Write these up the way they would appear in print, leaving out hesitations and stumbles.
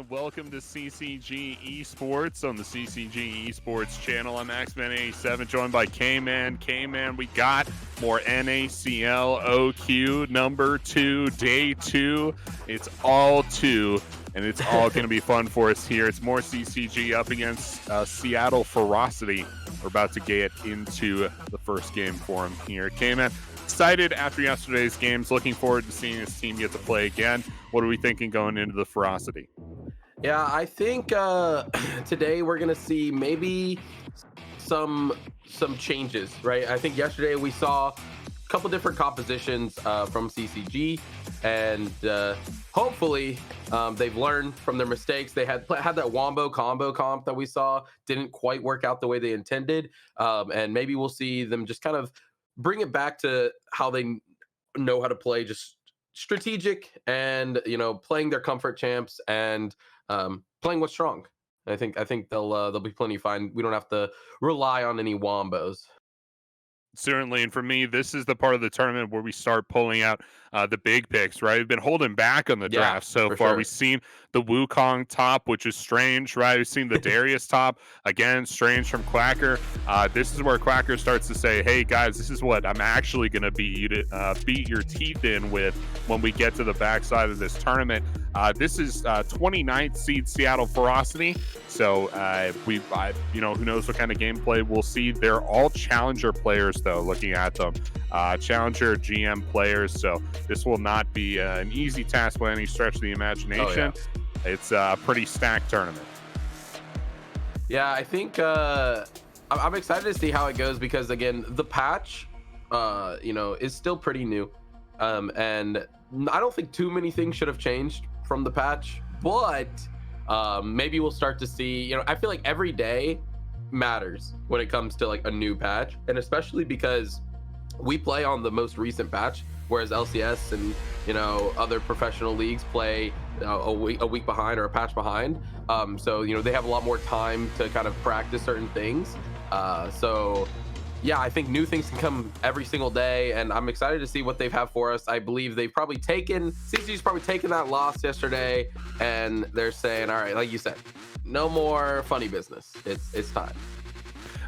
and welcome to CCG Esports on the CCG Esports channel. I'm Axman87, joined by K-Man. K-Man, we got more NACL OQ number 2, day 2. It's all 2, and it's all going to be fun for us here. It's more CCG up against Seattle Ferocity. We're about to get into the first game for him here. K-Man, excited after yesterday's games, looking forward to seeing his team get to play again. What are we thinking going into the Ferocity? Yeah, I think today we're gonna see maybe some changes, right? I think yesterday we saw a couple different compositions from CCG, and hopefully they've learned from their mistakes. They had that Wombo combo comp that we saw didn't quite work out the way they intended, and maybe we'll see them just kind of bring it back to how they know how to play, just strategic and playing their comfort champs and playing what's strong. I think they'll be plenty fine. We don't have to rely on any wombos. Certainly, and for me, this is the part of the tournament where we start pulling out the big picks, right? We've been holding back on the draft so far. Sure. We've seen the Wukong top, which is strange, right? We've seen the Darius top, again, strange from Quacker. This is where Quacker starts to say, hey, guys, this is what I'm actually going to beat your teeth in with when we get to the backside of this tournament. This is 29th seed Seattle Ferocity. So who knows what kind of gameplay we'll see. They're all challenger players, though, looking at them. Challenger GM players. So this will not be an easy task by any stretch of the imagination. Oh, yeah. It's a pretty stacked tournament. Yeah, I think I'm excited to see how it goes because, again, the patch, is still pretty new. And I don't think too many things should have changed from the patch, but maybe we'll start to see, I feel like every day matters when it comes to like a new patch, and especially because we play on the most recent patch, whereas LCS and other professional leagues play a week behind or a patch behind. So they have a lot more time to kind of practice certain things. So yeah, I think new things can come every single day, and I'm excited to see what they have for us. I believe they've probably CCG's probably taken that loss yesterday, and they're saying, all right, like you said, no more funny business. It's time.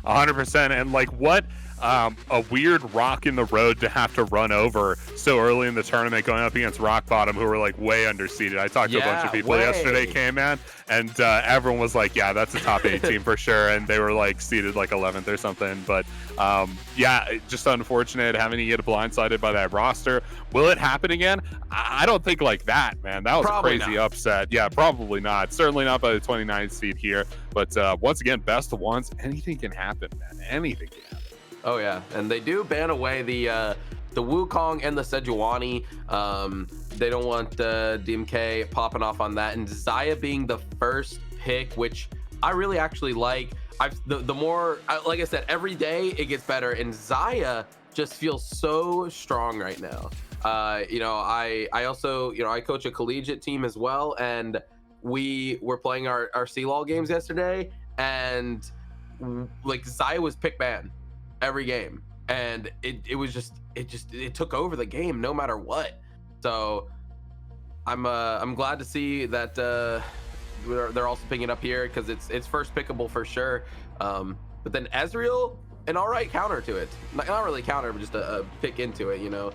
100%. And like what a weird rock in the road to have to run over so early in the tournament, going up against Rock Bottom, who were like way underseeded. I talked to a bunch of people yesterday, K-Man, and everyone was like, yeah, that's a top 8 team for sure, and they were like seeded like 11th or something. But just unfortunate having to get blindsided by that roster. Will it happen again? I don't think like that, man. That was Probably a crazy not. upset. Yeah, probably not. Certainly not by the 29th seed here. But once again, best of ones. Anything can happen, man. Anything can happen. Oh yeah, and they do ban away the Wukong and the Sejuani. They don't want DMK popping off on that, and Xayah being the first pick, which I really actually like. The more, like I said, every day it gets better, and Xayah just feels so strong right now. I also I coach a collegiate team as well, and we were playing our CLOL games yesterday, and like Xayah was pick ban every game, and it took over the game no matter what. So I'm glad to see that they're also picking it up here, because it's first pickable for sure. But then Ezreal, an all right counter to it, not really counter, but just a pick into it. Xayah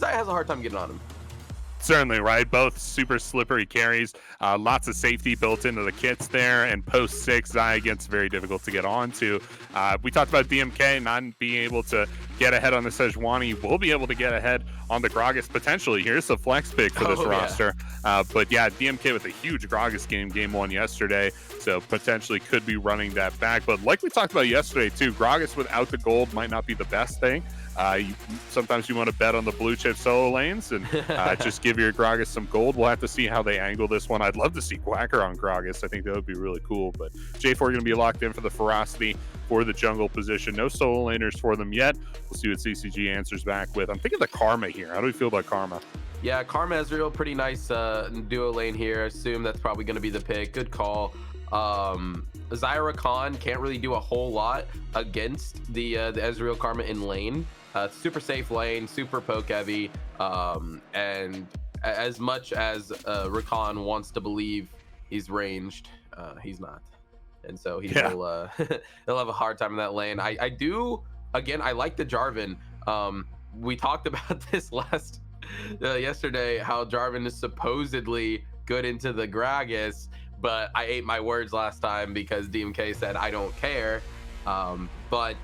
has a hard time getting on him. Certainly, right? Both super slippery carries, lots of safety built into the kits there, and post 6, Xayah gets very difficult to get onto. We talked about DMK not being able to get ahead on the Sejuani. We'll be able to get ahead on the Gragas potentially. Here's the flex pick for this roster. But yeah, DMK with a huge Gragas game 1 yesterday, so potentially could be running that back. But like we talked about yesterday too, Gragas without the gold might not be the best thing. Sometimes you want to bet on the blue chip solo lanes and just give your Gragas some gold. We'll have to see how they angle this one. I'd love to see Quacker on Gragas. I think that would be really cool. But J4 going to be locked in for the Ferocity for the jungle position. No solo laners for them yet. We'll see what CCG answers back with. I'm thinking the Karma here. How do we feel about Karma? Yeah, Karma Ezreal, pretty nice duo lane here. I assume that's probably going to be the pick. Good call. Xayah Khan can't really do a whole lot against the Ezreal Karma in lane. Super safe lane, super poke heavy, and as much as Rakan wants to believe he's ranged, he's not, and so will he'll have a hard time in that lane. I do, again, I like the Jarvan. We talked about this yesterday, how Jarvan is supposedly good into the Gragas, but I ate my words last time because DMK said I don't care. But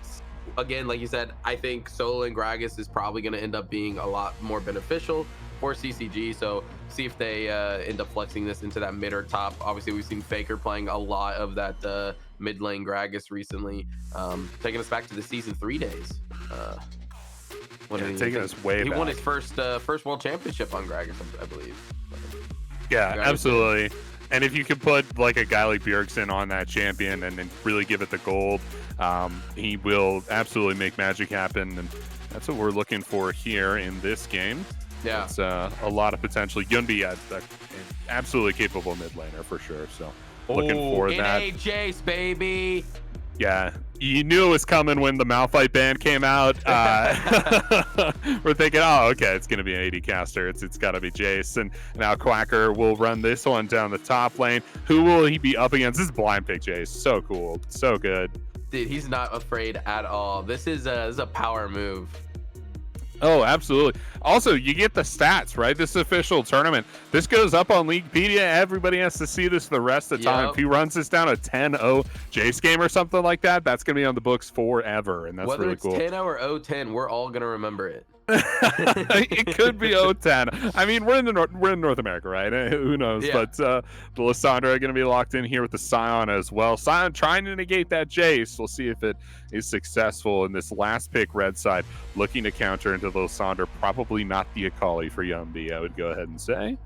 again, like you said, I think solo and Gragas is probably going to end up being a lot more beneficial for CCG. So see if they end up flexing this into that mid or top. Obviously, we've seen Faker playing a lot of that mid lane Gragas recently, taking us back to the season 3 days. Taking us way back. He won his first world championship on Gragas, I believe. Yeah, Gragas, absolutely. And if you could put like a guy like Bjergsen on that champion and then really give it the gold, he will absolutely make magic happen. And that's what we're looking for here in this game. Yeah, it's a lot of potential. Yunbi, an absolutely capable mid laner for sure. So looking for that. Jace, baby. Yeah, you knew it was coming when the Malphite ban came out. We're thinking, oh, okay, it's going to be an AD caster. It's got to be Jace. And now Quacker will run this one down the top lane. Who will he be up against? This is blind pick Jace. So cool. So good. Dude, he's not afraid at all. This is a power move. Oh, absolutely. Also, you get the stats, right? This official tournament. This goes up on Leaguepedia. Everybody has to see this the rest of the time. If he runs this down a 10-0 Jace game or something like that, that's going to be on the books forever, and that's really cool. Whether it's 10-0 or 0-10, we're all going to remember it. It could be 0-10. I mean, we're in North America, right? Who knows? Yeah. But the Lissandra going to be locked in here with the Sion as well. Sion trying to negate that Jace. We'll see if it is successful in this last pick. Red side looking to counter into the Lissandra. Probably not the Akali for Yumbi, I would go ahead and say.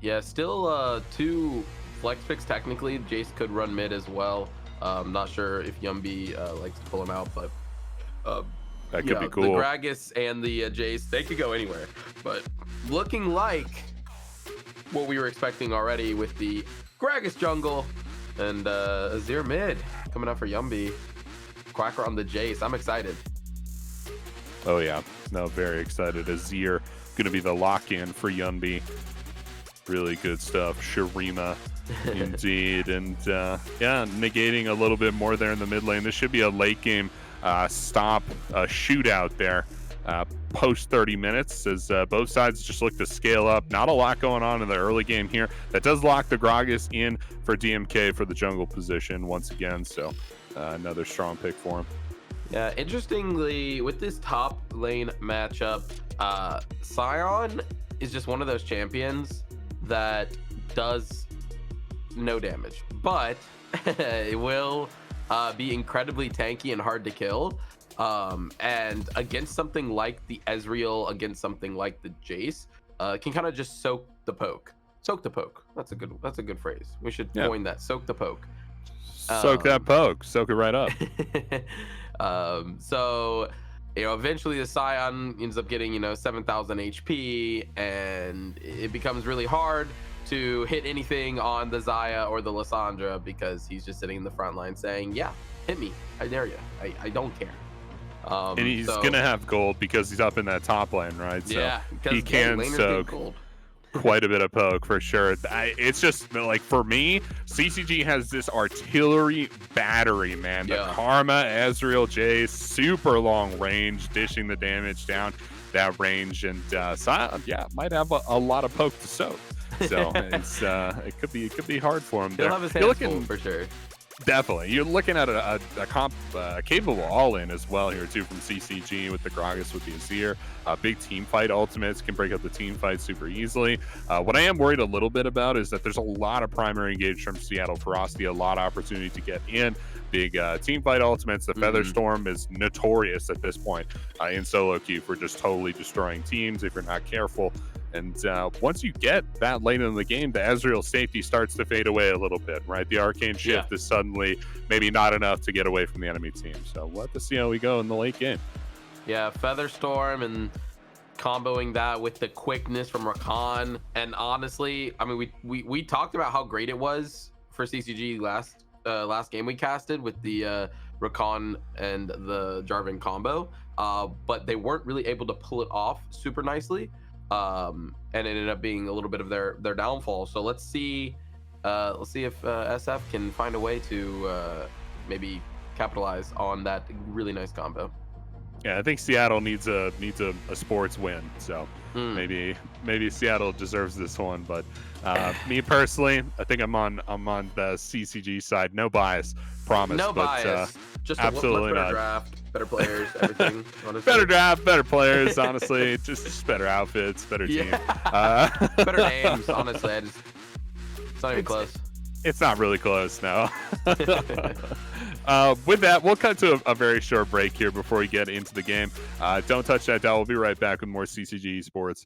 Yeah, still 2 flex picks technically. Jace could run mid as well. Not sure if Yumbi likes to pull him out, but that could be cool. The Gragas and the Jace, they could go anywhere. But looking like what we were expecting already with the Gragas jungle and Azir mid coming out for Yumbi. Quacker on the Jace. I'm excited. Oh, yeah. No, very excited. Azir going to be the lock-in for Yumbi. Really good stuff. Shurima, indeed. And, yeah, negating a little bit more there in the mid lane. This should be a late game stop shootout there post 30 minutes as both sides just look to scale up. Not a lot going on in the early game here. That does lock the Gragas in for DMK for the jungle position once again, so another strong pick for him. Yeah, interestingly, with this top lane matchup, Sion is just one of those champions that does no damage, but it will be incredibly tanky and hard to kill. And against something like the Ezreal, against something like the Jace, can kind of just soak the poke. Soak the poke. That's a good phrase. We should coin that. Soak the poke. Soak that poke. Soak it right up. So, eventually the Sion ends up getting, 7,000 HP, and it becomes really hard to hit anything on the Xayah or the Lissandra because he's just sitting in the front line saying, yeah, hit me. I dare you. I don't care. And he's going to have gold because he's up in that top lane, right? So yeah, he can soak quite a bit of poke for sure. It's just like, for me, CCG has this artillery battery, man. The Karma, Ezreal, Jace, super long range, dishing the damage down that range, and Sion, might have a lot of poke to soak. So it's it could be hard for him. He'll have his hands full for sure. Definitely. You're looking at a capable all-in as well here, too, from CCG with the Gragas, with the Azir. Big team fight ultimates can break up the team fight super easily. What I am worried a little bit about is that there's a lot of primary engage from Seattle Ferocity, a lot of opportunity to get in. Big team fight ultimates. The Featherstorm is notorious at this point in solo queue for just totally destroying teams if you're not careful. And once you get that late in the game, the Ezreal safety starts to fade away a little bit, right? The Arcane Shift is suddenly maybe not enough to get away from the enemy team. So we'll have to see how we go in the late game. Yeah, Featherstorm and comboing that with the quickness from Rakan. And honestly, I mean, we talked about how great it was for CCG last game we casted with the Rakan and the Jarvan combo, but they weren't really able to pull it off super nicely. and it ended up being a little bit of their downfall. So let's see if SF can find a way to maybe capitalize on that really nice combo. Yeah, I think Seattle needs a sports win. So maybe Seattle deserves this one. But me personally, I think I'm on the CCG side. No bias, promise. No but, bias. Just absolutely a much better not. draft, better players, everything. Honestly. Better draft, better players. Honestly, just better outfits, better team. Better names. Honestly, it's not even close. It's not really close, no. With that, we'll cut to a very short break here before we get into the game. Don't touch that dial. We'll be right back with more CCG Esports.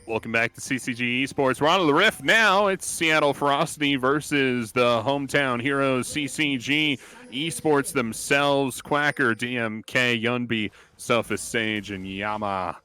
Welcome back to CCG Esports. We're on to the Rift now. It's Seattle Ferocity versus the hometown heroes, CCG Esports themselves, Quacker, DMK, Yunbi, Selfish Sage, and Yama.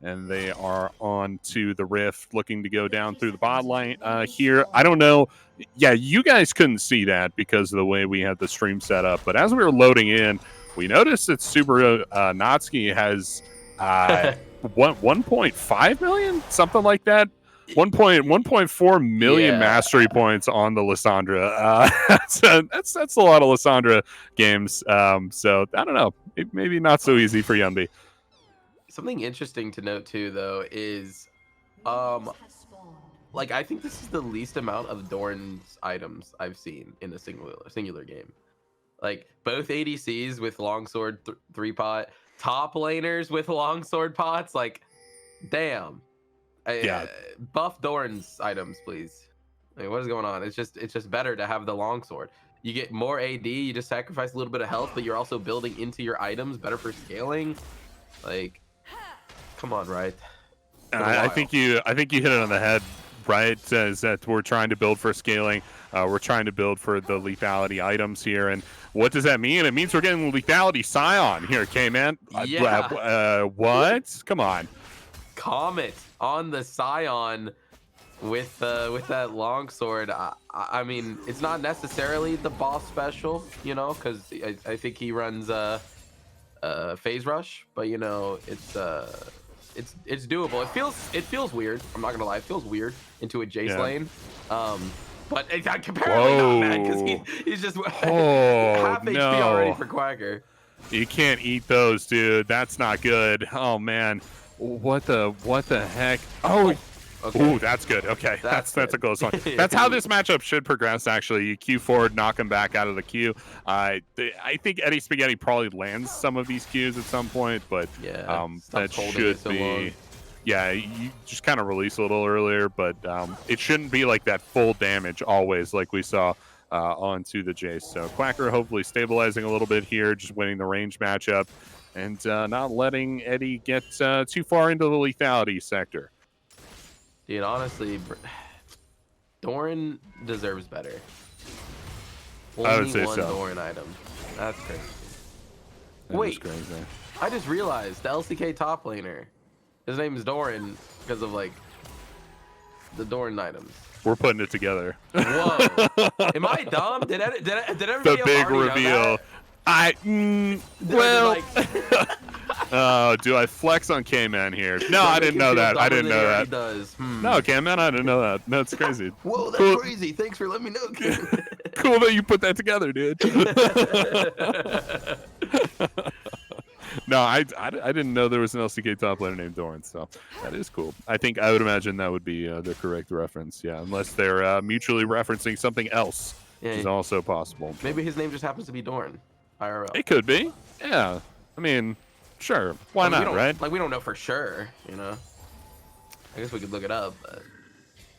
And they are on to the Rift, looking to go down through the bot line here. I don't know. Yeah, you guys couldn't see that because of the way we had the stream set up. But as we were loading in, we noticed that Super Natsuki has 1.5 million, something like that. 1.4 million mastery points on the Lissandra. That's a lot of Lissandra games. So I don't know. Maybe not so easy for Yumbi. Something interesting to note too, though, is like I think this is the least amount of Dorn's items I've seen in a singular game. Like both ADCs with longsword 3-pot, top laners with longsword pots. Like, damn. Buff Dorn's items, please. Like, what is going on? It's just better to have the longsword. You get more AD. You just sacrifice a little bit of health, but you're also building into your items, better for scaling. Like, come on, right? I think you hit it on the head, right? Is that we're trying to build for scaling. We're trying to build for the lethality items here. And what does that mean? It means we're getting lethality Scion here, K-Man. Yeah. What? Come on. Comet on the Scion with that longsword. I mean, it's not necessarily the boss special, you know, because I think he runs phase rush, but you know, it's doable. It feels weird. I'm not gonna lie, it feels weird into a Jace lane. But it's comparatively not bad because he's just half HP already for Quacker. You can't eat those, dude. That's not good. Oh man, what the heck? Oh. Okay. Ooh, that's good. Okay, that's a close one. That's how this matchup should progress. Actually, you Q forward, knock him back out of the queue. I think Eddie Spaghetti probably lands some of these Qs at some point, but that should be. Yeah, you just kind of release a little earlier, but it shouldn't be like that full damage always, like we saw onto the Jace. So Quacker hopefully stabilizing a little bit here, just winning the range matchup, and not letting Eddie get too far into the lethality sector. Dude, honestly, Doran deserves better. I would say one so. Doran item. That's crazy. Wait, I just realized the LCK top laner. His name is Doran because of like the Doran items. We're putting it together. Whoa! Am I dumb? Did everybody the big reveal? Well. Do I flex on K-Man here? No, I didn't know that. I didn't know that. Does. No, K-Man, I didn't know that. That's crazy. Whoa, that's crazy. Thanks for letting me know. Cool that you put that together, dude. No, I didn't know there was an LCK top laner named Doran, so that is cool. I would imagine that would be the correct reference, yeah, unless they're mutually referencing something else, which is also possible. Maybe his name just happens to be Doran. IRL. It could be, yeah. I mean, sure, why not, right? Like, we don't know for sure, you know. I guess we could look it up, but...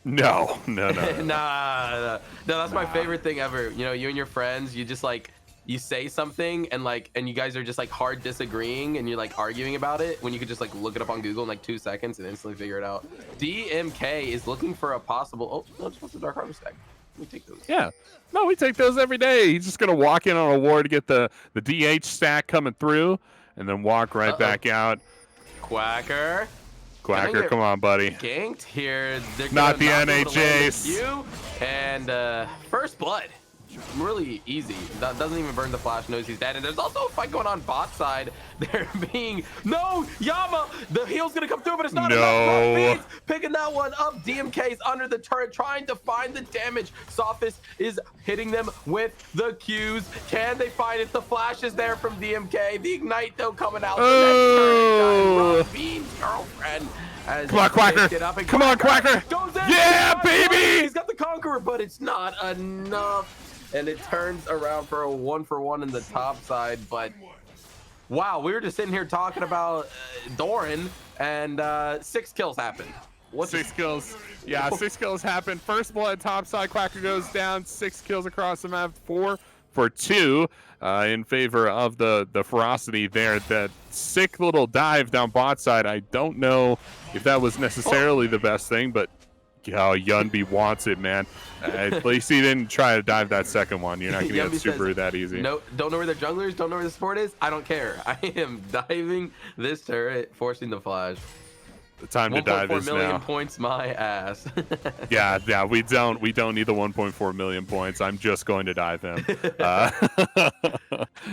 No. Nah, that's my favorite thing ever. You know, you and your friends, you just like, you say something and you guys are just like hard disagreeing and you're like arguing about it when you could just like look it up on Google in like 2 seconds and instantly figure it out. DMK is looking for a possible, no, it's supposed to Dark Harvest stack. We take those. Yeah. No, we take those every day. He's just going to walk in on a war to get the DH stack coming through and then walk right back out. Quacker, come on, buddy. Ganked here. Not the NHAs. And first blood. Really easy. That doesn't even burn the flash, knows he's dead. And there's also a fight going on bot side. They're being Yama, the heal's gonna come through, but it's not enough. Picking that one up. DMK's under the turret trying to find the damage. Sophist is hitting them with the Qs. Can they find it? The flash is there from DMK. The ignite though coming out. Oh, Bean's girlfriend. Come on, Quacker. Come on, Quacker. Yeah, baby. He's got the Conqueror, but it's not enough. And it turns around for a 1-for-1 in the top side. But wow, we were just sitting here talking about Doran, and 6 kills happened. What 6 kills? Yeah, 6 kills happened. First blood, top side. Quacker goes down. 6 kills across the map. 4 for 2 in favor of the Ferocity there. That sick little dive down bot side. I don't know if that was necessarily the best thing, but Yunbi wants it, man. At least he didn't try to dive that second one. You're not going to get super that easy. No, don't know where the junglers, don't know where the support is. I don't care. I am diving this turret, forcing the flash. The time to dive is now. 1.4 million points, my ass. yeah, we don't need the 1.4 million points. I'm just going to dive him.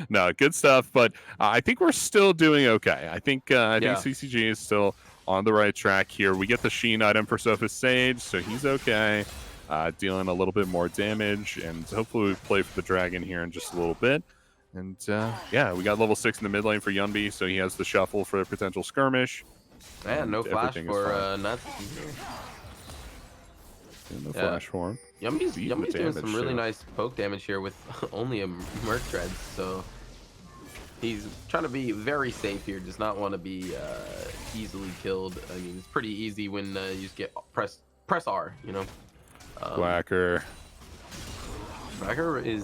No, good stuff. But I think we're still doing okay. I think CCG is still on the right track here. We get the Sheen item for Sophist Sage, so he's okay. Dealing a little bit more damage, and hopefully we play for the dragon here in just a little bit. And yeah, we got level 6 in the mid lane for Yunbi, so he has the shuffle for a potential skirmish. Man, no flash for nuts. No flash for him. Yumbi's doing some really nice poke damage here with only a Merc Tread, so he's trying to be very safe here. Does not want to be easily killed. I mean, it's pretty easy when you just get press R, you know. Quacker is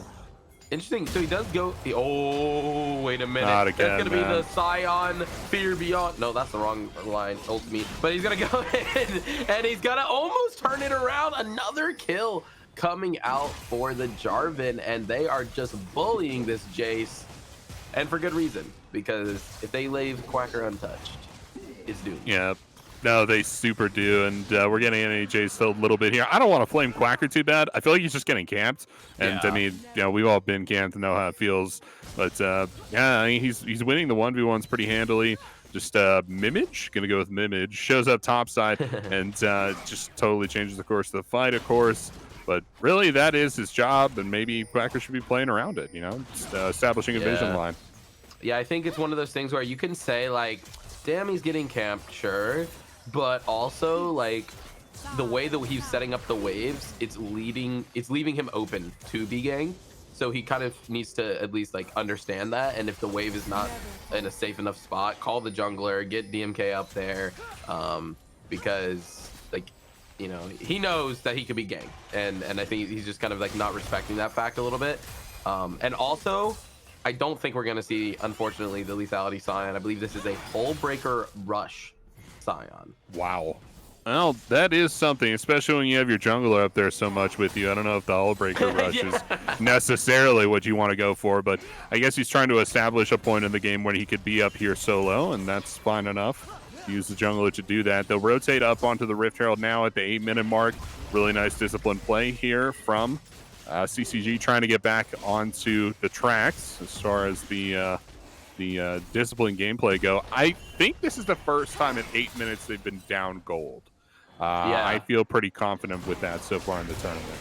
interesting. So he does go. Oh, wait a minute. Not again, that's gonna be the Scion Fear Beyond. No, that's the wrong line. Ultimate. But he's gonna go in and he's gonna almost turn it around. Another kill coming out for the Jarvan, and they are just bullying this Jace, and for good reason, because if they leave Quacker untouched, it's doomed. Yeah. No, they super do, and we're getting NAJ still a little bit here. I don't want to flame Quacker too bad. I feel like he's just getting camped, and I Yeah. mean, we've all been camped and know how it feels. But yeah, I mean, he's winning the 1v1s pretty handily. Just Mimage, gonna go with Mimage. Shows up topside and just totally changes the course of the fight, of course. But really, that is his job, and maybe Quacker should be playing around it. Just establishing a vision line. Yeah, I think it's one of those things where you can say like, damn, he's getting camped, sure, but also like the way that he's setting up the waves, it's leaving him open to be gang. So he kind of needs to at least like understand that, and if the wave is not in a safe enough spot, call the jungler, get DMK up there, because like, he knows that he could be gang, and I think he's just kind of like not respecting that fact a little bit. And also, I don't think we're gonna see, unfortunately, the lethality Scion. I believe this is a Hull Breaker Rush Scion. Wow. Well, that is something, especially when you have your jungler up there so much with you. I don't know if the Hull Breaker Rush is necessarily what you want to go for, but I guess he's trying to establish a point in the game where he could be up here solo, and that's fine enough. Use the jungler to do that. They'll rotate up onto the Rift Herald now at the 8-minute mark. Really nice disciplined play here from CCG, trying to get back onto the tracks as far as the disciplined gameplay go. I think this is the first time in 8 minutes they've been down gold. Yeah. I feel pretty confident with that so far in the tournament.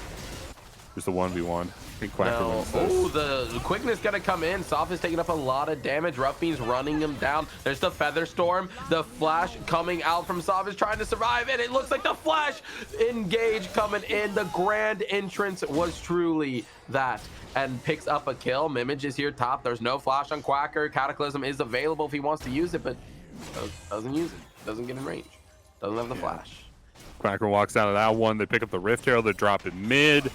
Just a 1v1. I think Quacker wins this. Oh, the quickness gonna come in. Soph is taking up a lot of damage. Rough Beam's running him down. There's the Feather Storm. The flash coming out from Soph is trying to survive, and it looks like the flash engage coming in. The grand entrance was truly that, and picks up a kill. Mimage is here top. There's no flash on Quacker. Cataclysm is available if he wants to use it, but doesn't use it. Doesn't get in range. Doesn't have the flash. Quacker walks out of that one. They pick up the Rift Herald. They drop it mid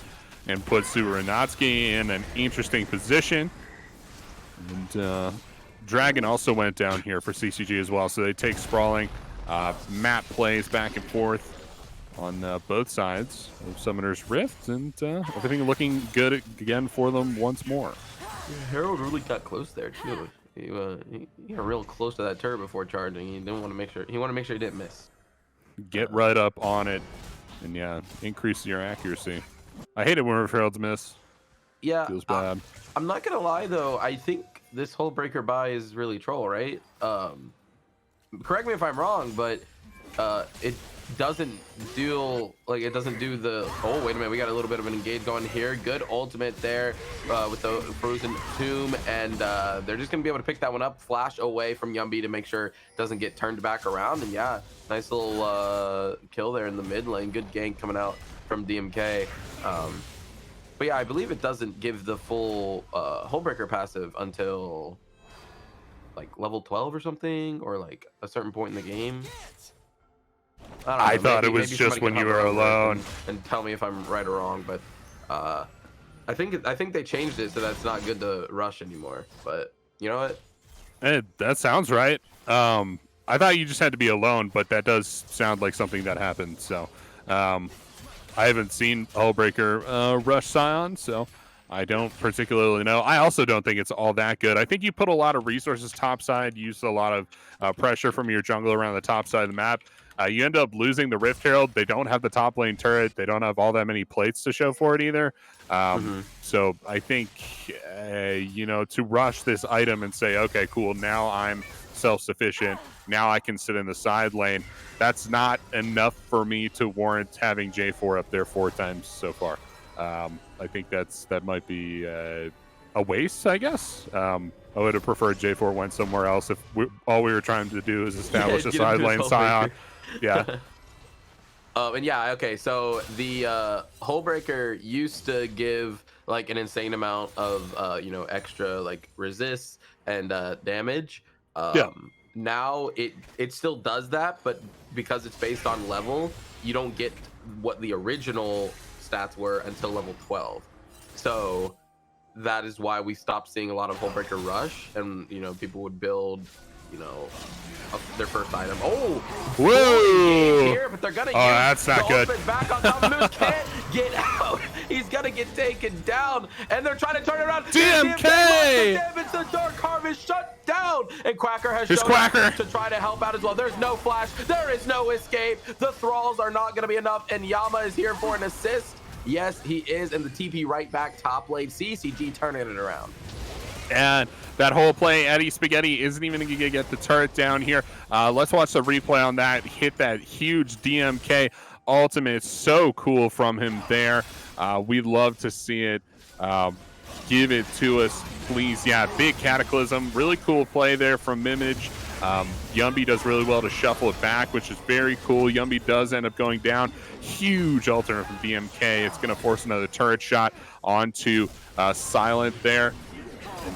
and put Suvaranatsky in an interesting position. And Dragon also went down here for CCG as well. So they take Sprawling. Map plays back and forth on both sides of Summoner's Rift. And everything looking good again for them once more. Herald really got close there too. He got real close to that turret before charging. He didn't want to make sure. He wanted to make sure he didn't miss. Get right up on it, and yeah, increase your accuracy. I hate it when Heralds miss. Yeah, feels bad. I'm not gonna lie though. I think this whole breaker buy is really troll, right? Correct me if I'm wrong, but it doesn't do the. Oh wait a minute, we got a little bit of an engage going here. Good ultimate there with the frozen tomb, and they're just gonna be able to pick that one up, flash away from Yumby to make sure it doesn't get turned back around. And yeah, nice little kill there in the mid lane. Good gank coming out from DMK. But yeah, I believe it doesn't give the full Hullbreaker passive until like level 12 or something, or like a certain point in the game. I thought it was just when you were alone. And tell me if I'm right or wrong, but I think they changed it so that it's not good to rush anymore. But you know what? That sounds right. I thought you just had to be alone, but that does sound like something that happened. So I haven't seen Hullbreaker rush Scion, so I don't particularly know. I also don't think it's all that good. I think you put a lot of resources topside, used a lot of pressure from your jungle around the top side of the map. You end up losing the Rift Herald. They don't have the top lane turret. They don't have all that many plates to show for it either. So I think, to rush this item and say, okay, cool, now I'm self-sufficient. Now I can sit in the side lane. That's not enough for me to warrant having J4 up there 4 times so far. I think that might be a waste, I guess. I would have preferred J4 went somewhere else if all we were trying to do is establish a side lane Scion. Yeah. And yeah, okay, so the Hullbreaker used to give like an insane amount of extra like resist and damage. Now it still does that, but because it's based on level, you don't get what the original stats were until level 12. So that is why we stopped seeing a lot of Hullbreaker rush, and people would build their first item. Oh, whoa! Here, but they're gonna that's not good. Back on top of him. Can't get out. He's got gonna get taken down, and they're trying to turn it around. DMK! Damage, the Dark Harvest shut down, and Quacker has Here's shown Quacker up to try to help out as well. There's no flash, there is no escape. The thralls are not gonna be enough, and Yama is here for an assist. Yes, he is, and the TP right back top lane. CCG turning it around. And that whole play, Eddie Spaghetti isn't even going to get the turret down here. Let's watch the replay on that. Hit that huge DMK ultimate. It's so cool from him there. We'd love to see it. Give it to us, please. Yeah, big Cataclysm. Really cool play there from Mimage. Yumby does really well to shuffle it back, which is very cool. Yumby does end up going down. Huge ultimate from DMK. It's going to force another turret shot onto Silent there.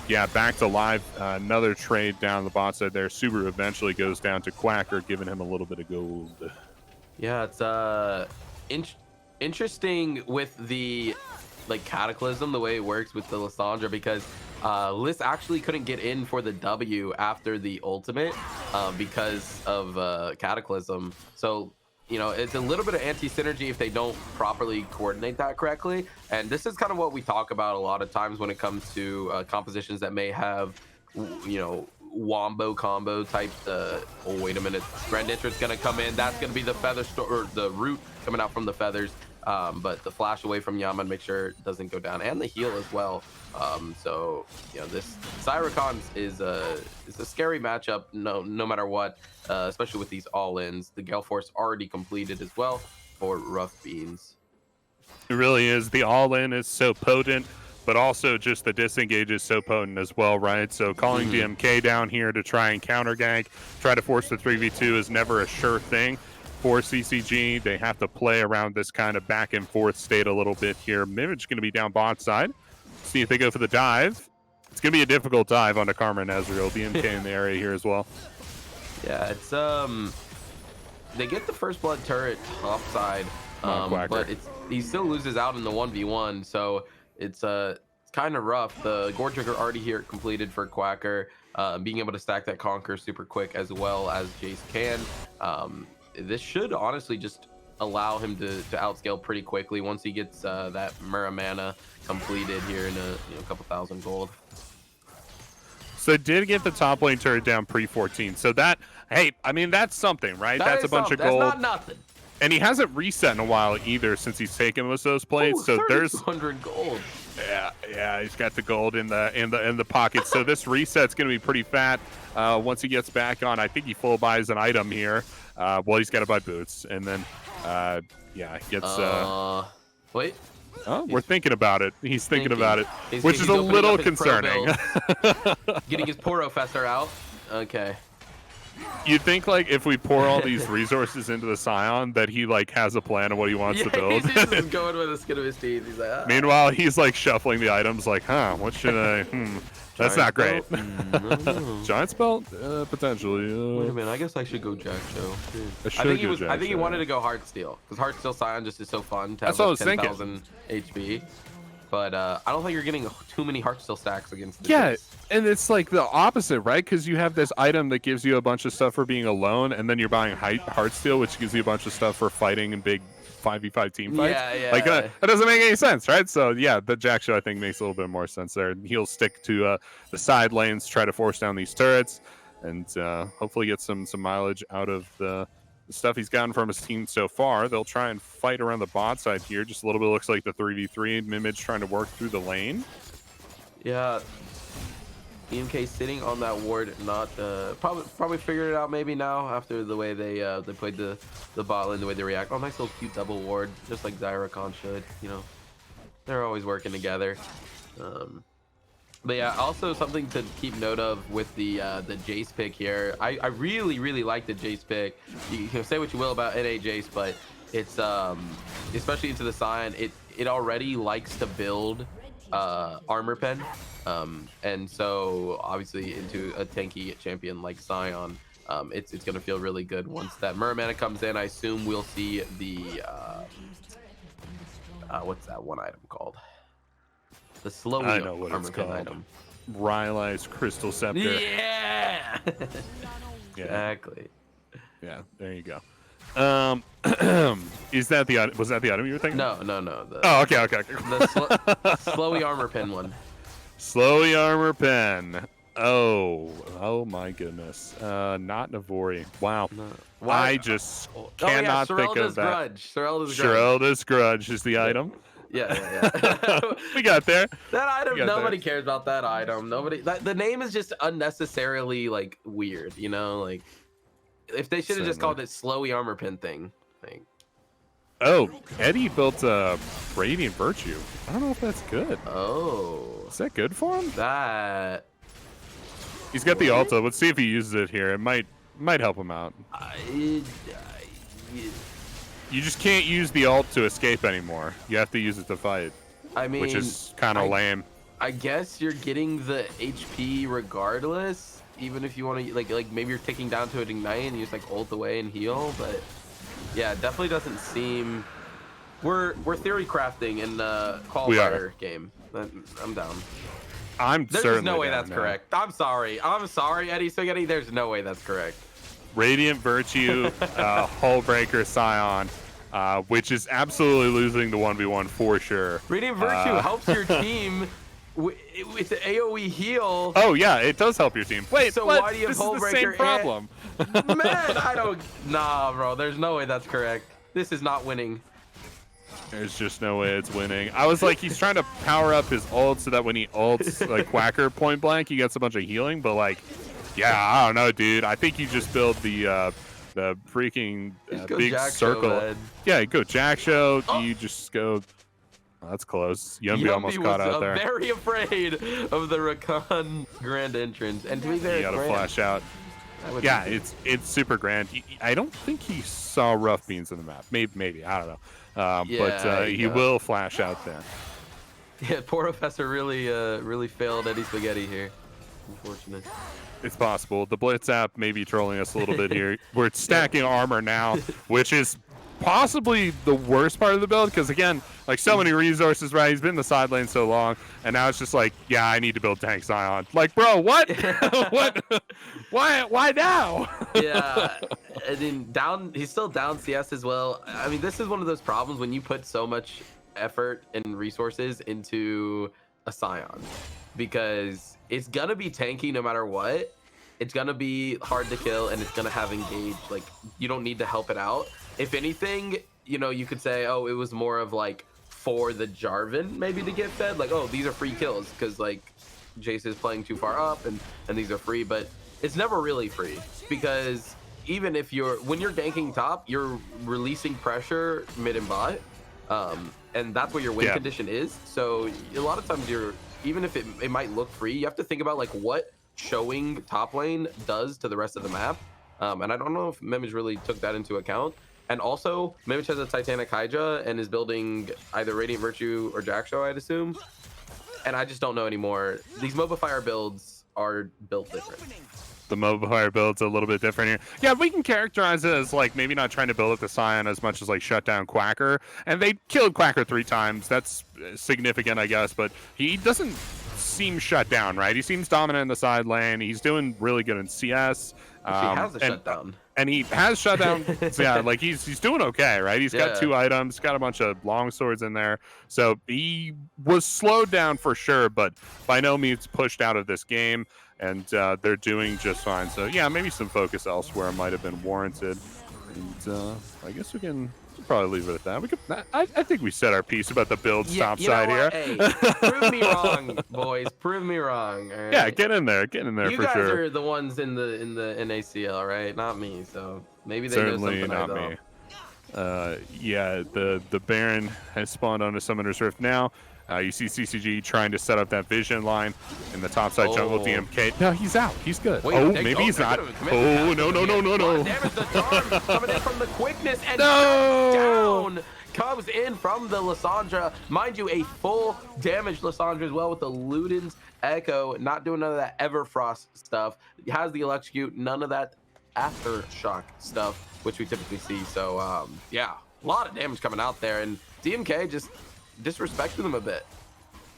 Yeah, back to live. Another trade down the bot side there. Subaru eventually goes down to Quacker, giving him a little bit of gold. Yeah, it's interesting with the Cataclysm, the way it works with the Lissandra, because Liss actually couldn't get in for the W after the ultimate because of Cataclysm. So, you know, it's a little bit of anti-synergy if they don't properly coordinate that correctly. And this is kind of what we talk about a lot of times when it comes to compositions that may have, you know, wombo combo type. Oh, wait a minute. Grand Entrance going to come in. That's going to be the feather or the root coming out from the feathers. But the flash away from Yama and make sure it doesn't go down, and the heal as well. So, you know, this Zyricon is a scary matchup no matter what, especially with these all-ins. The Gale Force already completed as well for Rough Beans. It really is. The all-in is so potent, but also just the disengage is so potent as well, right? So calling DMK down here to try and counter gank, try to force the 3v2 is never a sure thing. For CCG, they have to play around this kind of back and forth state a little bit here. Mimage going to be down bot side. See if they go for the dive. It's going to be a difficult dive onto Karma and Ezreal. DMK in the area here as well. Yeah, it's they get the first blood turret top side, but he still loses out in the 1v1, so it's kind of rough. The Gore Trigger already here completed for Quacker, being able to stack that Conquer super quick as well as Jace can. This should honestly just allow him to outscale pretty quickly once he gets that Muramana completed here in a couple thousand gold. So did get the top lane turret down pre-14. So that, hey, I mean, that's something, right? That's a bunch of gold. That's not nothing. And he hasn't reset in a while either since he's taken most of those plates. So there's 100 gold. Yeah, he's got the gold in the pocket. So this reset's going to be pretty fat once he gets back on. I think he full buys an item here. Well, he's got to buy boots, and then yeah, he gets. Wait. Oh, we're thinking about it. He's thinking about it, which is a little concerning. Getting his Porofessor out. Okay. You'd think like if we pour all these resources into the Scion that he like has a plan of what he wants to build. He's just going with the skin of his teeth. He's like, ah. Meanwhile, he's like shuffling the items like, what should I? That's not great. Giant spell? Potentially. Wait a minute, I guess I should go Jack Show. I think he wanted to go Heartsteel, because Heartsteel Scion just is so fun to have 10,000 HP. But I don't think you're getting too many Heartsteel stacks against the Jace. And it's like the opposite, right? Because you have this item that gives you a bunch of stuff for being alone, and then you're buying Heartsteel, which gives you a bunch of stuff for fighting in big 5v5 team fights. Yeah. Like that doesn't make any sense, right? So yeah, the Jack Show I think makes a little bit more sense there. He'll stick to the side lanes, try to force down these turrets, and hopefully get some mileage out of the stuff he's gotten from his team so far. They'll try and fight around the bot side here. Just a little bit looks like the 3v3. Mimage trying to work through the lane. Yeah. EMK sitting on that ward, not probably figured it out maybe now after the way they played the bot lane, the way they react. Oh, nice little cute double ward, just like Zyricon should. You know, they're always working together. But yeah, also something to keep note of with the Jace pick here. I really like the Jace pick. You can say what you will about NA Jace, but it's especially into the Scion, it already likes to build armor pen. And so obviously into a tanky champion like Scion, it's gonna feel really good once that Muramana comes in. I assume we'll see the what's that one item called? The slow I know what it's called. Item. Rylai's Crystal Scepter. Yeah. Exactly. Yeah, there you go. Is that was that the item you were thinking? No. The, Oh, okay. the slowy armor pin one. Slowy armor pen. Oh my goodness. Not Navori. Wow. No. I just cannot think of that. Grudge. Serelda's Grudge is the item. Yeah. We got there. That item, nobody cares about that item. The name is just unnecessarily like weird, you know? Like, if they should have just called it Slowy Armor Pin thing. Like, oh, Eddie built a Radiant Virtue. I don't know if that's good. Oh. Is that good for him? That. He's got the Alta. Let's see if he uses it here. It might help him out. You just can't use the ult to escape anymore. You have to use it to fight. I mean, which is kind of lame. I guess you're getting the HP regardless, even if you want to like maybe you're taking down to an ignite and you just like ult away and heal. But yeah, it definitely doesn't seem. We're theory crafting in the qualifier game. I'm down. There's no way that's correct. I'm sorry, Eddie Spaghetti. There's no way that's correct. Radiant Virtue, Hull Breaker Scion, which is absolutely losing the 1v1 for sure. Radiant Virtue helps your team with the AoE heal. Oh yeah, it does help your team. Wait, so what? Why do you have Hull Breaker? This is the same problem. Man, I don't. Nah, bro. There's no way that's correct. This is not winning. There's just no way it's winning. I was like, he's trying to power up his ult so that when he ults like Quacker point blank, he gets a bunch of healing. But like, yeah, I don't know, dude. I think you just build the freaking big circle. Man. Yeah, you go Jack Show. Oh. You just go. Oh, that's close. Yumby almost caught out there. Very afraid of the Rakan grand entrance, and to be very. You gotta flash out. Yeah, it's super grand. I don't think he saw rough beans in the map. Maybe I don't know. But he will flash out there. Yeah, poor Professor really failed Eddie Spaghetti here. Unfortunate. It's possible. The Blitz app may be trolling us a little bit here. We're stacking armor now, which is possibly the worst part of the build because, again, like so many resources, right? He's been in the side lane so long, and now it's just like, yeah, I need to build tank Scion. Like, bro, what? What? Why now? Yeah, and then he's still down CS as well. I mean, this is one of those problems when you put so much effort and resources into a Scion because it's gonna be tanky no matter what. It's gonna be hard to kill and it's gonna have engage. Like, you don't need to help it out. If anything, you know, you could say, oh, it was more of like for the Jarvan maybe to get fed. Like, oh, these are free kills because like Jace is playing too far up and these are free, but it's never really free because even if when you're ganking top, you're releasing pressure mid and bot. And that's what your win condition is. So a lot of times even if it might look free, you have to think about like what showing top lane does to the rest of the map. And I don't know if Memage really took that into account. And also, Memage has a Titanic Hydra and is building either Radiant Virtue or Jack Show, I'd assume. And I just don't know anymore. These MOBA Fire builds are built different. The MOBA Fire build's a little bit different here. Yeah, we can characterize it as like maybe not trying to build up the Scion as much as like shut down Quacker. And they killed Quacker 3 times. That's significant, I guess. But he doesn't seem shut down, right? He seems dominant in the side lane. He's doing really good in CS. He has a shutdown. And he has shutdown. So yeah, like he's doing okay, right? He's got 2 items, got a bunch of long swords in there. So he was slowed down for sure, but by no means pushed out of this game. And they're doing just fine. So yeah, maybe some focus elsewhere might have been warranted. And I guess we can probably leave it at that. We could. I think we said our piece about the build stop side here. Hey, prove me wrong, boys. Prove me wrong. All right? Yeah, get in there. Get in there you for sure. You guys are the ones in the NACL, right? Not me. So maybe they Certainly know something not me. Yeah, the Baron has spawned onto Summoner's Rift now. You see CCG trying to set up that vision line in the topside jungle DMK. No, he's out. He's good. Wait, maybe he's not. Oh, no. Damage the charm coming in from the quickness and down. Comes in from the Lissandra. Mind you, a full damage Lissandra as well with the Luden's Echo. Not doing none of that Everfrost stuff. Has the Electrocute. None of that Aftershock stuff, which we typically see. So, yeah, a lot of damage coming out there. And DMK just disrespected them a bit.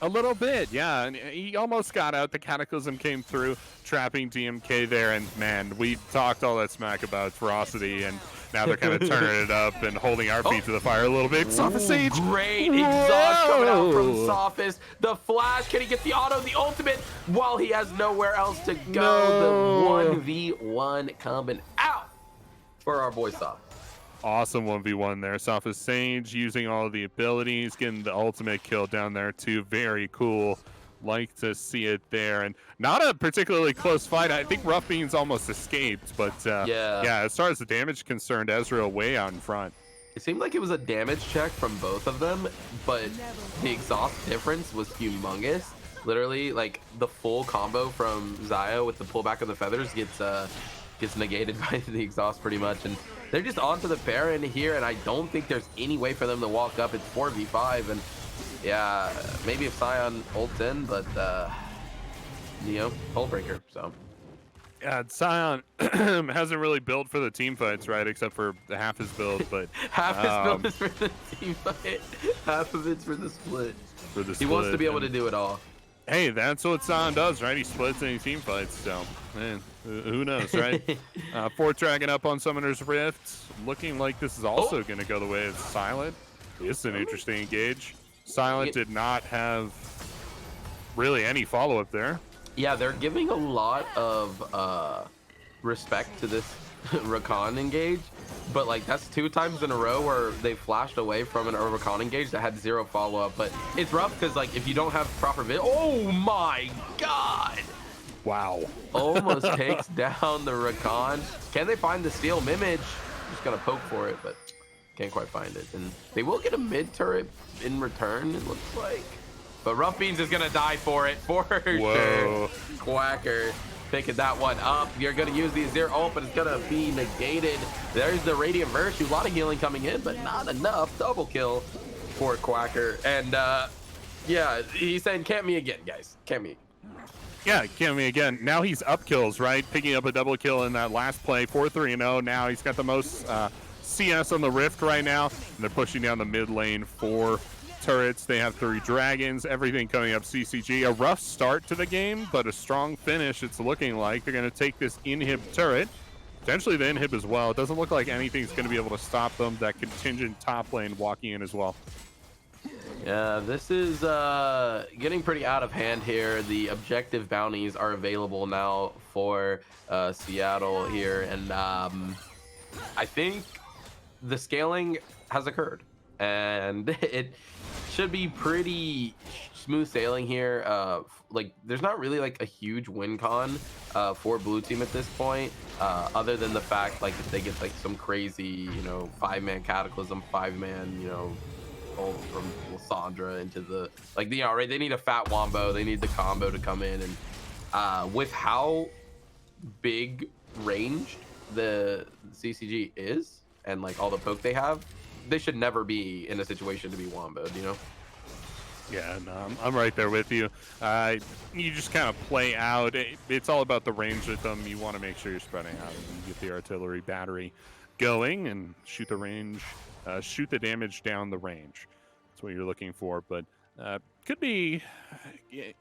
A little bit, yeah. And he almost got out. The Cataclysm came through, trapping DMK there. And man, we talked all that smack about Ferocity, and Now they're kind of turning it up and holding our feet to the fire a little bit. Sophist Sage. Great exhaust coming out from Sophist. The flash, can he get the auto, the ultimate, while he has nowhere else to go? The 1v1 coming out for our boy Sophist. Awesome 1v1 there. Sophist Sage using all of the abilities, getting the ultimate kill down there too. Very cool. Like to see it there. And not a particularly close fight. I think Rough Beans almost escaped, but yeah, as far as the damage concerned, Ezreal way out in front. It seemed like it was a damage check from both of them, but the exhaust difference was humongous. Literally, like the full combo from Xayah with the pullback of the feathers gets negated by the exhaust pretty much, and they're just onto the Baron here, and I don't think there's any way for them to walk up. It's 4v5, and yeah, maybe if Sion ults in, but Hull Breaker, so. Yeah, Sion hasn't really built for the team fights, right? Except for half his build, but half his build is for the team fight, half of it's for the split. He wants to be able to do it all. Hey, that's what Sion does, right? He splits any team fights, so man, who knows, right? Fourth Dragon up on Summoner's Rift, looking like this is also going to go the way of Silent. It's an interesting engage. Silent did not have really any follow-up there. Yeah, they're giving a lot of respect to this Rakan engage, but like that's 2 times in a row where they flashed away from an Rakan engage that had 0 follow-up. But it's rough because like if you don't have proper vid, oh my god! Wow. Almost takes down the Rakan. Can they find the steel Mimage? Just gonna poke for it, but can't quite find it. And they will get a mid turret in return, it looks like. But Rough Beans is gonna die for it, for sure. Quacker picking that one up. You're gonna use the Azir ult, but it's gonna be negated. There's the Radiant Virtue, a lot of healing coming in, but not enough. Double kill for Quacker. And yeah, he's saying, camp me again, guys. Camp me. Yeah, camp me again. Now he's up kills, right? Picking up a double kill in that last play, 4-3-0. Now he's got the most CS on the Rift right now, and they're pushing down the mid lane for turrets. They have 3 dragons, everything coming up CCG. A rough start to the game, but a strong finish it's looking like. They're going to take this inhib turret, potentially the inhib as well. It doesn't look like anything's going to be able to stop them. That contingent top lane walking in as well. Yeah, this is getting pretty out of hand here. The objective bounties are available now for Seattle here, and I think the scaling has occurred, and it should be pretty smooth sailing here. Like there's not really like a huge win con for blue team at this point, other than the fact like if they get like some crazy 5-man Cataclysm, 5-man ult from Lissandra into the right, they need a fat wombo, they need the combo to come in, and with how big ranged the CCG is and like all the poke they have, they should never be in a situation to be womboed, Yeah, no, I'm right there with you. You just kind of play out. It's all about the range with them. You want to make sure you're spreading out and get the artillery battery going and shoot the range, shoot the damage down the range. That's what you're looking for. But could be,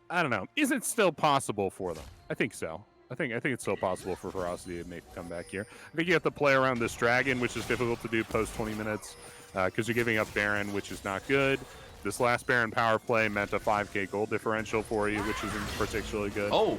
I don't know. Is it still possible for them? I think so. I think it's still possible for Ferocity to make a comeback here. I think you have to play around this dragon, which is difficult to do post 20 minutes because you're giving up Baron, which is not good. This last Baron power play meant a 5k gold differential for you, which isn't particularly good. Oh,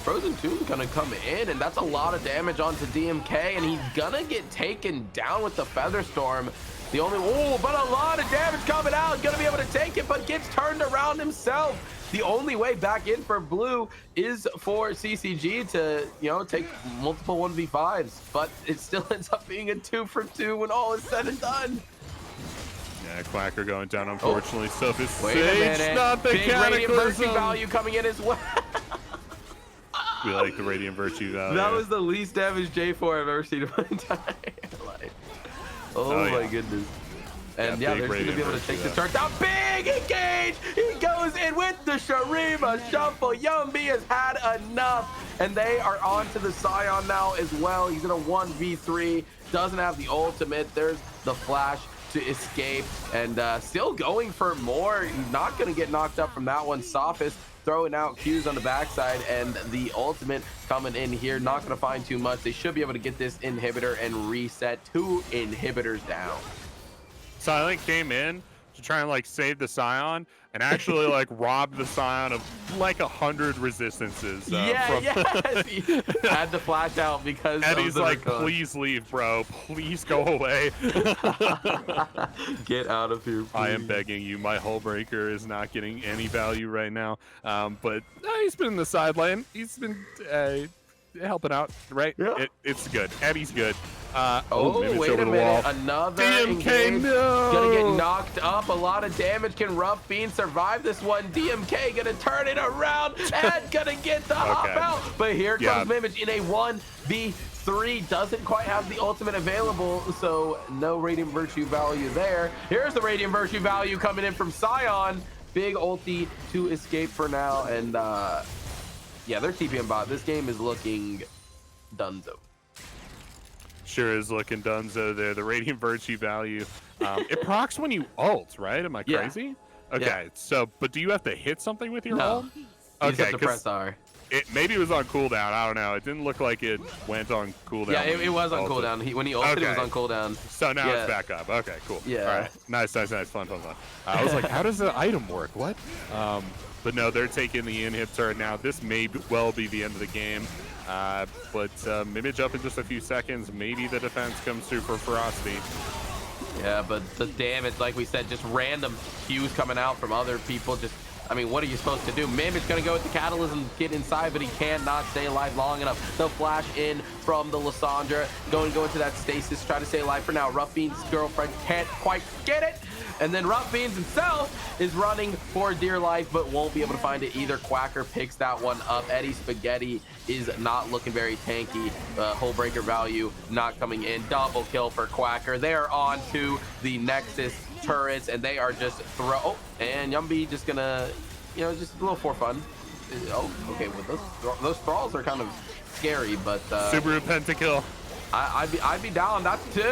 Frozen Tomb gonna come in, and that's a lot of damage onto DMK, and he's gonna get taken down with the Featherstorm. The only, but a lot of damage coming out. Gonna be able to take it, but gets turned around himself. The only way back in for blue is for CCG to, take multiple 1v5s, but it still ends up being a 2-for-2 when all is said and done. Yeah, Quacker going down, unfortunately. Sophist Wait a minute. Sage, not the Big Radiant Virtue Cataclysm. value coming in as well. We like the Radiant Virtue value. That was the least damage J4 I've ever seen in my entire life. Oh my goodness. And yeah, they're going to be able to take the turret down. Big engage! He goes in with the Sharima Shuffle. Yumby has had enough. And they are on to the Scion now as well. He's in a 1v3. Doesn't have the ultimate. There's the flash to escape. And still going for more. He's not going to get knocked up from that one. Sophist throwing out Qs on the backside, and the ultimate coming in here. Not going to find too much. They should be able to get this inhibitor and reset 2 inhibitors down. Silent came in to try and like save the Scion and actually like rob the Scion of like 100 resistances. He had to flash out because Eddie's like, please leave, bro. Please go away. Get out of here, please. I am begging you. My hull breaker is not getting any value right now. But he's been in the sideline. He's been helping out, right? Yeah. It's good. Eddie's good. Wait a minute. Another DMK, no! Gonna get knocked up. A lot of damage. Can Rough Bean survive this one? DMK gonna turn it around and gonna get the hop out. But here comes Mimich in a 1v3. Doesn't quite have the ultimate available, so no Radiant Virtue value there. Here's the Radiant Virtue value coming in from Scion. Big ulti to escape for now. And yeah, they're TPM bot. This game is looking dunzo. Sure is looking dunzo there. The Radiant Virtue value. It procs when you ult, right? Am I crazy? Yeah. Okay, so, but do you have to hit something with your ult? You just have to press R. Maybe it was on cooldown. I don't know. It didn't look like it went on cooldown. Yeah, it was on cooldown. When he ulted, it was on cooldown. So now it's back up. Okay, cool. Yeah. All right. Nice. Fun. I was like, how does the item work? What? But no, they're taking the inhib turret now. This may well be the end of the game. But Mimich up in just a few seconds. Maybe the defense comes through for Ferocity. Yeah, but the damage, like we said, just random cues coming out from other people. I mean, what are you supposed to do? Mimich's gonna go with the catalyst and get inside, but he cannot stay alive long enough. They'll flash in from the Lysandra, go into that stasis, try to stay alive for now. Rough Bean's girlfriend can't quite get it. And then Rough Beans himself is running for dear life, but won't be able to find it either. Quacker picks that one up. Eddie Spaghetti is not looking very tanky. Hull breaker value not coming in. Double kill for Quacker. They're on to the Nexus turrets, and they are just and Yumby just gonna, just a little for fun. Okay, well, those thralls are kind of scary, but Subaru pentakill. I'd be down. That's 2.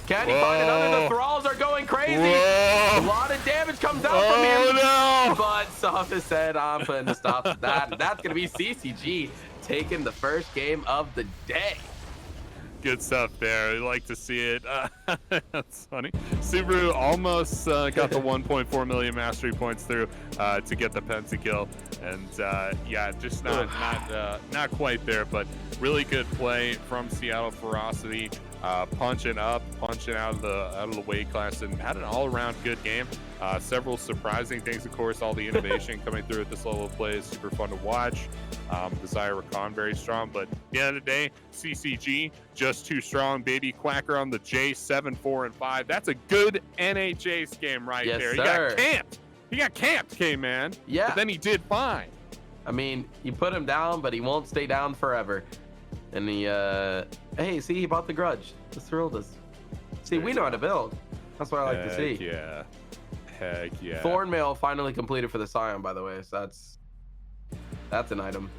Can he find another? The thralls are going crazy. Whoa. A lot of damage comes out from him. No. But Sophis said, I'm putting a stop to that. And that's going to be CCG taking the first game of the day. Good stuff there. We like to see it. That's funny. Subaru almost got the 1.4 million mastery points through to get the pentakill, and yeah, just not quite there, but really good play from Seattle Ferocity, punching out of the weight class, and had an all-around good game. Several surprising things, of course. All the innovation coming through at this level of play is super fun to watch. Desire Rakan very strong, but at the end of the day, CCG just too strong, baby. Quacker on the J7, 4, and 5. That's a good NHA's game right there. Sir. He got camped, K-Man. Yeah. But then he did fine. I mean, you put him down, but he won't stay down forever. And he, hey, see, he bought the grudge. This thrilled us. See, we know how to build. That's what I like to see. Heck yeah. Thornmail finally completed for the Scion, by the way. So that's an item.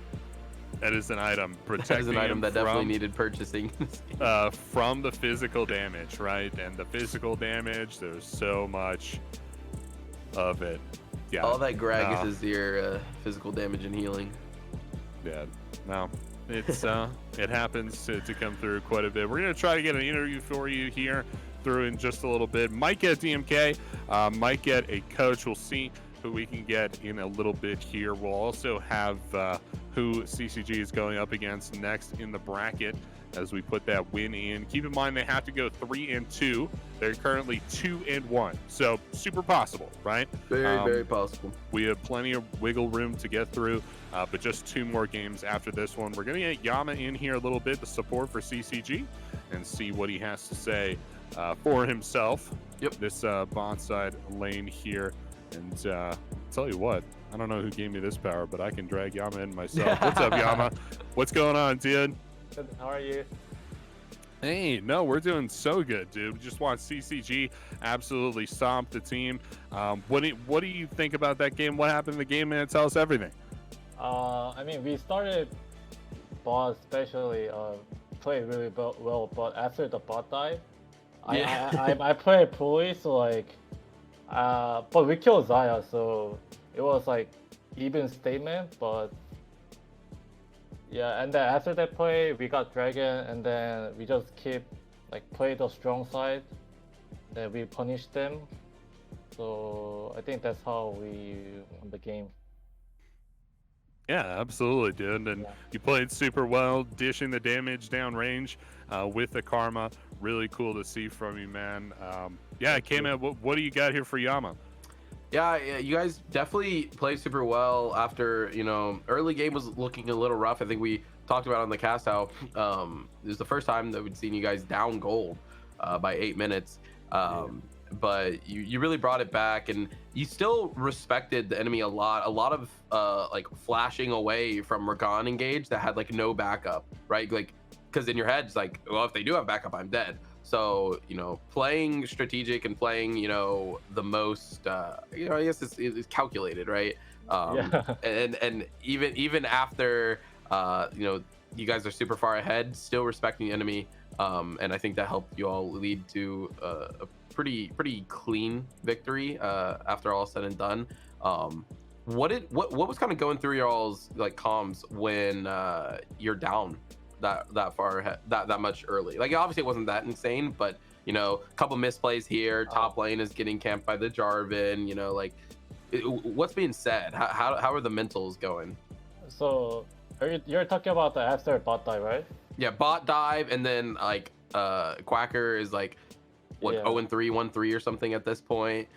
That is an item. That is an item that definitely needed purchasing. From the physical damage, right? And the physical damage, there's so much of it. Yeah. All that Gragas is your physical damage and healing. Yeah. No. It's it happens to come through quite a bit. We're gonna try to get an interview for you here through in just a little bit. Might get DMK, might get a coach. We'll see who we can get in a little bit here. We'll also have who CCG is going up against next in the bracket as we put that win in. Keep in mind they have to go 3-2. They're currently 2-1, so super possible, right? Very possible. We have plenty of wiggle room to get through, but just 2 more games after this one. We're gonna get Yama in here a little bit to support for CCG and see what he has to say for himself. Yep. This bot side lane here, and tell you what, I don't know who gave me this power, but I can drag Yama in myself. What's up, Yama? What's going on, dude? Good. How are you? Hey, no, we're doing so good, dude. We just want CCG absolutely stomp the team. What do you think about that game? What happened in the game, man? Tell us everything. I mean, we started bot especially played really well, but after the bot died, I played poorly, so like, but we killed Zaya, so it was like even statement, but yeah. And then after that play, we got Dragon, and then we just keep like play the strong side. Then we punish them. So I think that's how we won the game. Yeah, absolutely, dude. And Yeah. you played super well, dishing the damage downrange with the karma. Really cool to see from you, man. Yeah, K-Man, what do you got here for Yama? Yeah, you guys definitely played super well after, early game was looking a little rough. I think we talked about on the cast how this is the first time that we'd seen you guys down gold by 8 minutes. But you really brought it back, and you still respected the enemy a lot. A lot of like flashing away from Ragan engage that had like no backup, right? Like, because in your head it's like, well, if they do have backup, I'm dead. So playing strategic and playing the most I guess it's calculated, right? And even after you guys are super far ahead, still respecting the enemy, and I think that helped you all lead to a pretty clean victory after all said and done. What was kind of going through your all's like comms when you're down that far ahead, that much early? Like, obviously it wasn't that insane, but a couple misplays here, top lane is getting camped by the Jarvan, like what's being said? How are the mentals going? So you're talking about the after bot dive, right? Yeah, bot dive, and then like Quacker is like what, 0-3, 1-3 or something at this point.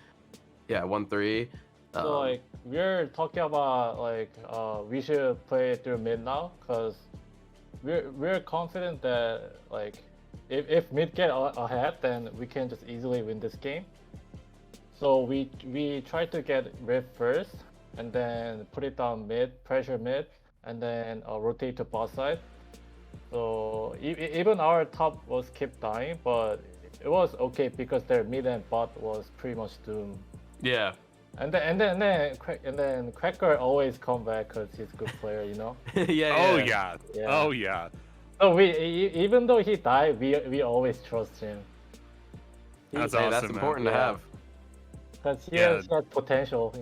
Yeah, 1-3. So like we're talking about like we should play through mid now, because we're confident that like if mid get ahead, then we can just easily win this game. So we try to get Rift first, and then put it down mid, pressure mid, and then rotate to bot side. So even our top was kept dying, but it was okay because their mid and bot was pretty much doomed. Yeah. And then Cracker always come back because he's a good player, Yeah. Oh yeah. So we even though he died, we always trust him. That's Hey, awesome. that's important to have. Because he has got potential,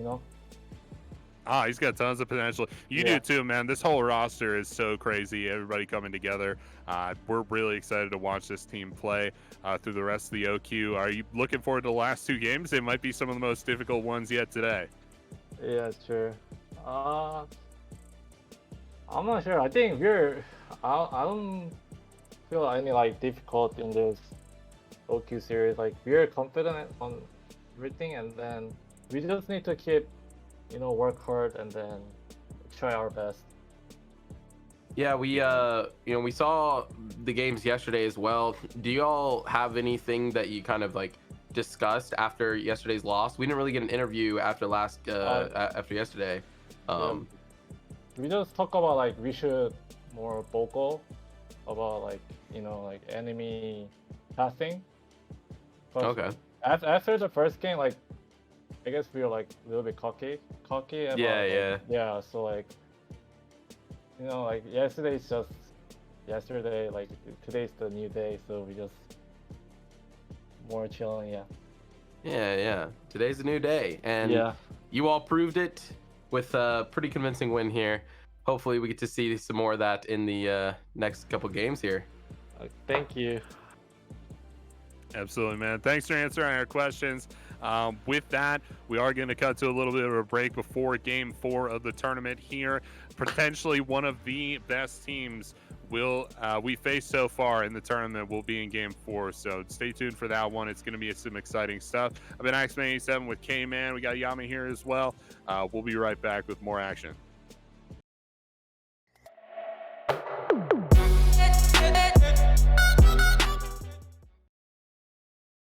He's got tons of potential. You do too, man. This whole roster is so crazy. Everybody coming together. We're really excited to watch this team play through the rest of the OQ. Are you looking forward to the last two games? They might be some of the most difficult ones yet today. Yeah, sure. I'm not sure. I think I don't feel any like difficult in this OQ series. Like, we're confident on everything, and then we just need to keep work hard and then try our best. Yeah, we we saw the games yesterday as well. Do you all have anything that you kind of like discussed after yesterday's loss? We didn't really get an interview after after yesterday. We just talk about like we should more vocal about like like enemy passing. Okay. After the first game, like I guess we were like a little bit cocky about yeah. So like like yesterday's just yesterday. Like today's the new day, so we just more chilling. Yeah. Today's a new day, and you all proved it with a pretty convincing win here. Hopefully, we get to see some more of that in the next couple games here. Thank you. Absolutely, man. Thanks for answering our questions. With that, we are going to cut to a little bit of a break before Game 4 of the tournament here. Potentially one of the best teams we faced so far in the tournament will be in Game 4, so stay tuned for that one. It's going to be some exciting stuff. I've been Axman87 with K-Man. We got Yami here as well. We'll be right back with more action.